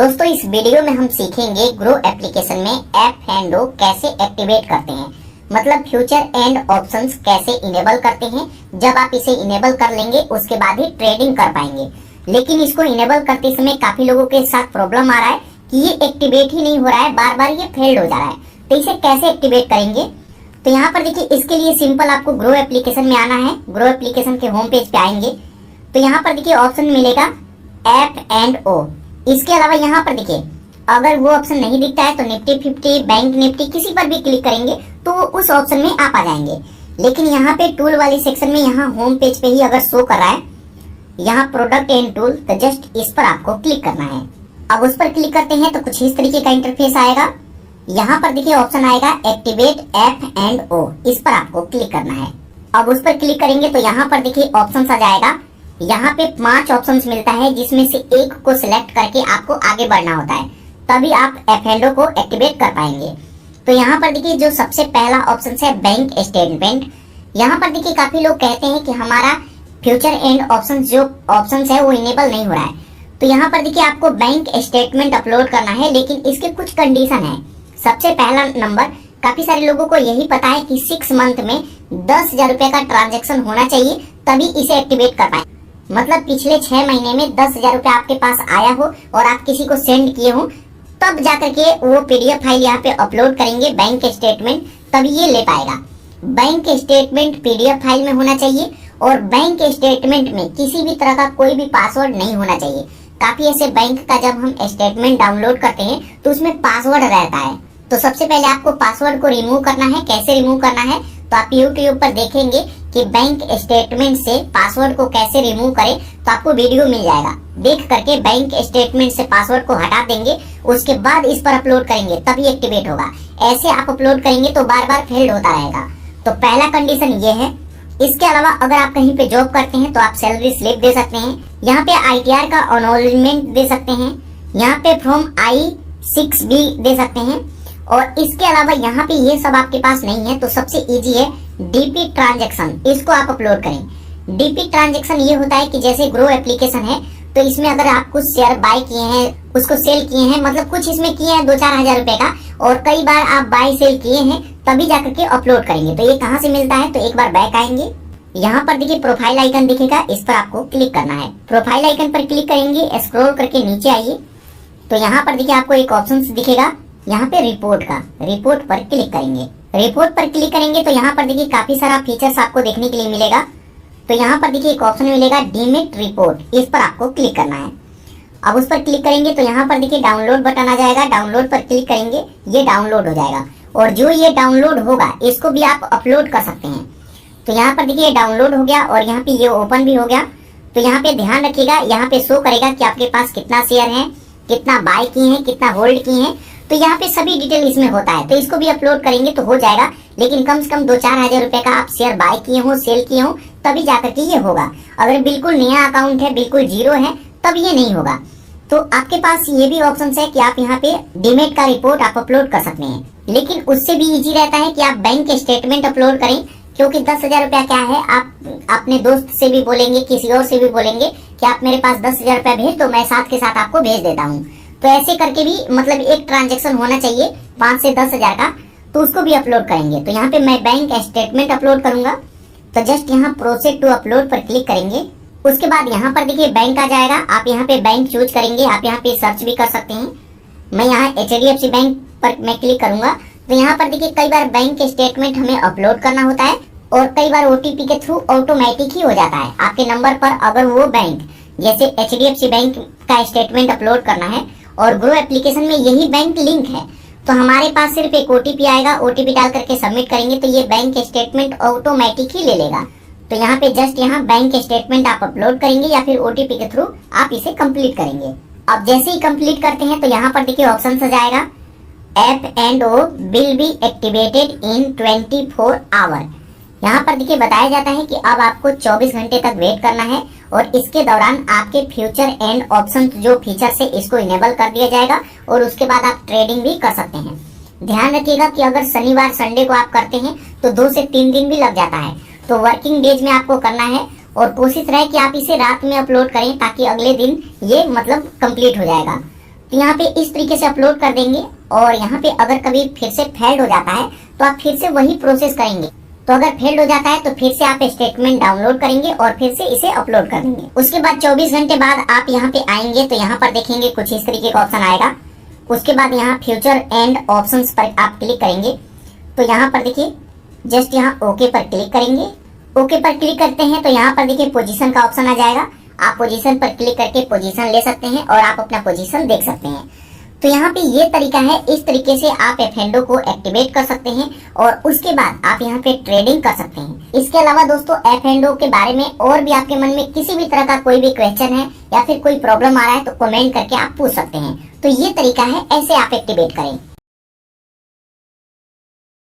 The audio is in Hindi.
दोस्तों इस वीडियो में हम सीखेंगे ग्रो एप्लीकेशन में एफ एंड ओ कैसे एक्टिवेट करते हैं, मतलब फ्यूचर एंड ऑप्शंस कैसे इनेबल करते हैं। जब आप इसे इनेबल कर लेंगे उसके बाद ही ट्रेडिंग कर पाएंगे। लेकिन इसको इनेबल करते समय काफी लोगों के साथ प्रॉब्लम आ रहा है कि ये एक्टिवेट ही नहीं हो रहा है, बार बार ये फेल्ड हो जा रहा है। तो इसे कैसे एक्टिवेट करेंगे, तो यहाँ पर देखिए इसके लिए सिंपल आपको ग्रो एप्लीकेशन में आना है। ग्रो एप्लीकेशन के होम पेज पे आएंगे तो यहाँ पर देखिए ऑप्शन मिलेगा एफ एंड ओ। इसके अलावा यहाँ पर देखिए अगर वो ऑप्शन नहीं दिखता है तो निफ्टी 50, बैंक निफ्टी किसी पर भी क्लिक करेंगे तो उस ऑप्शन में आप आ जाएंगे। लेकिन यहाँ पे टूल वाली सेक्शन में यहाँ होम पेज पे ही अगर शो कर रहा है यहाँ प्रोडक्ट एंड टूल, तो जस्ट इस पर आपको क्लिक करना है। अब उस पर क्लिक करते हैं तो कुछ इस तरीके का इंटरफेस आएगा। यहाँ पर देखिए ऑप्शन आएगा एक्टिवेट एफ एंड ओ, इस पर आपको क्लिक करना है। अब उस पर क्लिक करेंगे तो यहाँ पर देखिए ऑप्शन आ जाएगा। यहाँ पे 5 ऑप्शंस मिलता है जिसमें से एक को सिलेक्ट करके आपको आगे बढ़ना होता है, तभी आप एफ एंड ओ को एक्टिवेट कर पाएंगे। तो यहाँ पर देखिए जो सबसे पहला ऑप्शन है बैंक स्टेटमेंट। यहाँ पर देखिए काफी लोग कहते हैं कि हमारा फ्यूचर एंड ऑप्शन जो ऑप्शन है वो इनेबल नहीं हो रहा है। तो यहाँ पर देखिए आपको बैंक स्टेटमेंट अपलोड करना है, लेकिन इसके कुछ कंडीशन है। सबसे पहला नंबर, काफी सारे लोगों को यही पता है कि 6 मंथ में 10,000 रुपए का ट्रांजेक्शन होना चाहिए तभी इसे एक्टिवेट कर पाए। मतलब पिछले 6 महीने में 10,000 रुपए आपके पास आया हो और आप किसी को सेंड किए हो, तब जाकर के वो पीडीएफ फाइल यहाँ पे अपलोड करेंगे बैंक स्टेटमेंट, तभी ये ले पाएगा। बैंक स्टेटमेंट पीडीएफ फाइल में होना चाहिए और बैंक स्टेटमेंट में किसी भी तरह का कोई भी पासवर्ड नहीं होना चाहिए। काफी ऐसे बैंक का जब हम स्टेटमेंट डाउनलोड करते हैं तो उसमें पासवर्ड रहता है। तो सबसे पहले आपको पासवर्ड को रिमूव करना है। कैसे रिमूव करना है, तो आप यूट्यूब पर देखेंगे कि बैंक स्टेटमेंट से पासवर्ड को कैसे रिमूव करें, तो आपको वीडियो मिल जाएगा। देख करके बैंक स्टेटमेंट से पासवर्ड को हटा देंगे, उसके बाद इस पर अपलोड करेंगे तभी एक्टिवेट होगा। ऐसे आप अपलोड करेंगे तो बार बार फेल्ड होता रहेगा। तो पहला कंडीशन ये है। इसके अलावा अगर आप कहीं पे जॉब करते हैं तो आप सैलरी स्लिप दे सकते हैं। यहाँ पे ITR का अनोलमेंट दे सकते हैं। यहाँ पे फ्रॉम I6 भी दे सकते हैं। और इसके अलावा यहाँ पे ये सब आपके पास नहीं है तो सबसे इजी है डीपी ट्रांजैक्शन, इसको आप अपलोड करें। डीपी ट्रांजैक्शन ये होता है कि जैसे ग्रो एप्लीकेशन है तो इसमें अगर आप कुछ शेयर बाय किए हैं, उसको सेल किए हैं, मतलब कुछ इसमें किए हैं 2-4 हजार रुपए का, और कई बार आप बाय सेल किए हैं, तभी जाकर के अपलोड करेंगे। तो ये कहाँ से मिलता है, तो एक बार बैक आएंगे। यहाँ पर देखिए प्रोफाइल आइकन दिखेगा, इस पर आपको क्लिक करना है। प्रोफाइल आइकन पर क्लिक करेंगे, स्क्रॉल करके नीचे आइए तो यहाँ पर देखिए आपको एक ऑप्शन दिखेगा, यहाँ पे रिपोर्ट का। रिपोर्ट पर क्लिक करेंगे। रिपोर्ट पर क्लिक करेंगे तो यहाँ पर देखिए काफी सारा फीचर्स आपको देखने के लिए मिलेगा। तो यहाँ पर देखिए एक ऑप्शन मिलेगा डीमिट रिपोर्ट, इस पर आपको क्लिक करना है। अब उस पर क्लिक करेंगे तो यहाँ पर देखिए डाउनलोड बटन आ जाएगा। डाउनलोड पर क्लिक करेंगे, ये डाउनलोड हो जाएगा और जो ये डाउनलोड होगा इसको भी आप अपलोड कर सकते हैं। तो यहाँ पर देखिए डाउनलोड हो गया और यहाँ पे ये ओपन भी हो गया। तो यहाँ पे ध्यान रखिएगा, यहाँ पे शो करेगा कि आपके पास कितना शेयर है, कितना बाय किए हैं, कितना होल्ड किए हैं। तो यहाँ पे सभी डिटेल इसमें होता है। तो इसको भी अपलोड करेंगे तो हो जाएगा, लेकिन कम से कम 2-4 हजार रुपए का आप शेयर बाय किए हो, सेल किए हो, तभी जाकर के ये होगा। अगर बिल्कुल नया अकाउंट है, बिल्कुल जीरो है, तब ये नहीं होगा। तो आपके पास ये भी ऑप्शन है कि आप यहाँ पे डीमेट का रिपोर्ट आप अपलोड कर सकते हैं, लेकिन उससे भी इजी रहता है कि आप बैंक स्टेटमेंट अपलोड करें, क्योंकि 10,000 रुपया क्या है, आप अपने दोस्त से भी बोलेंगे, किसी और से भी बोलेंगे कि आप मेरे पास 10,000 रुपया भेज दो, मैं साथ के साथ आपको भेज देता हूँ। तो ऐसे करके भी मतलब एक ट्रांजैक्शन होना चाहिए 5 से 10,000 का, तो उसको भी अपलोड करेंगे। तो यहाँ पे मैं बैंक स्टेटमेंट अपलोड करूंगा, तो जस्ट यहाँ प्रोसीड टू अपलोड पर क्लिक करेंगे। उसके बाद यहाँ पर देखिए बैंक आ जाएगा, आप यहाँ पे बैंक चूज करेंगे। आप यहाँ पे सर्च भी कर सकते हैं। मैं यहाँ HDFC बैंक पर मैं क्लिक करूंगा। तो यहाँ पर देखिए कई बार बैंक स्टेटमेंट हमें अपलोड करना होता है और कई बार OTP के थ्रू ऑटोमेटिक ही हो जाता है आपके नंबर पर। अगर वो बैंक जैसे HDFC बैंक का स्टेटमेंट अपलोड करना है और ग्रो एप्लीकेशन में यही बैंक लिंक है, तो हमारे पास सिर्फ एक OTP आएगा। OTP डाल करके सबमिट करेंगे तो ये बैंक स्टेटमेंट ऑटोमेटिक ही ले लेगा। तो यहाँ पे जस्ट यहाँ बैंक स्टेटमेंट आप अपलोड करेंगे या फिर OTP के थ्रू आप इसे कंप्लीट करेंगे। अब जैसे ही कंप्लीट करते हैं तो यहाँ पर देखिए ऑप्शन आ जाएगा F and O will be activated in 24 hour. यहाँ पर देखिए बताया जाता है कि अब आपको 24 घंटे तक वेट करना है और इसके दौरान आपके फ्यूचर एंड ऑप्शन जो फीचर से इसको इनेबल कर दिया जाएगा और उसके बाद आप ट्रेडिंग भी कर सकते हैं। ध्यान रखिएगा कि अगर शनिवार संडे को आप करते हैं तो 2 से 3 दिन भी लग जाता है। तो वर्किंग डेज में आपको करना है और कोशिश रहे कि आप इसे रात में अपलोड करें ताकि अगले दिन ये मतलब कंप्लीट हो जाएगा। तो यहाँ पे इस तरीके से अपलोड कर देंगे। और यहाँ पे अगर कभी फिर से फेल्ड हो जाता है तो आप फिर से वही प्रोसेस करेंगे। तो अगर फेल्ड हो जाता है तो फिर से आप स्टेटमेंट डाउनलोड करेंगे और फिर से इसे अपलोड कर देंगे। उसके बाद 24 घंटे बाद आप यहाँ पे आएंगे तो यहाँ पर देखेंगे कुछ इस तरीके का ऑप्शन आएगा। उसके बाद यहाँ फ्यूचर एंड ऑप्शंस पर आप क्लिक करेंगे तो यहाँ पर देखिए जस्ट यहाँ ओके पर क्लिक करेंगे। ओके पर क्लिक करते हैं तो यहाँ पर देखिए पोजीशन का ऑप्शन आ जाएगा। आप पोजीशन पर क्लिक करके पोजीशन ले सकते हैं और आप अपना पोजीशन देख सकते हैं। तो यहाँ पे ये तरीका है, इस तरीके से आप एफएनडो को एक्टिवेट कर सकते हैं और उसके बाद आप यहाँ पे ट्रेडिंग कर सकते हैं। इसके अलावा दोस्तों एफएनडो के बारे में और भी आपके मन में किसी भी तरह का कोई भी क्वेश्चन है या फिर कोई प्रॉब्लम आ रहा है तो कमेंट करके आप पूछ सकते हैं। तो ये तरीका है, ऐसे आप एक्टिवेट करें।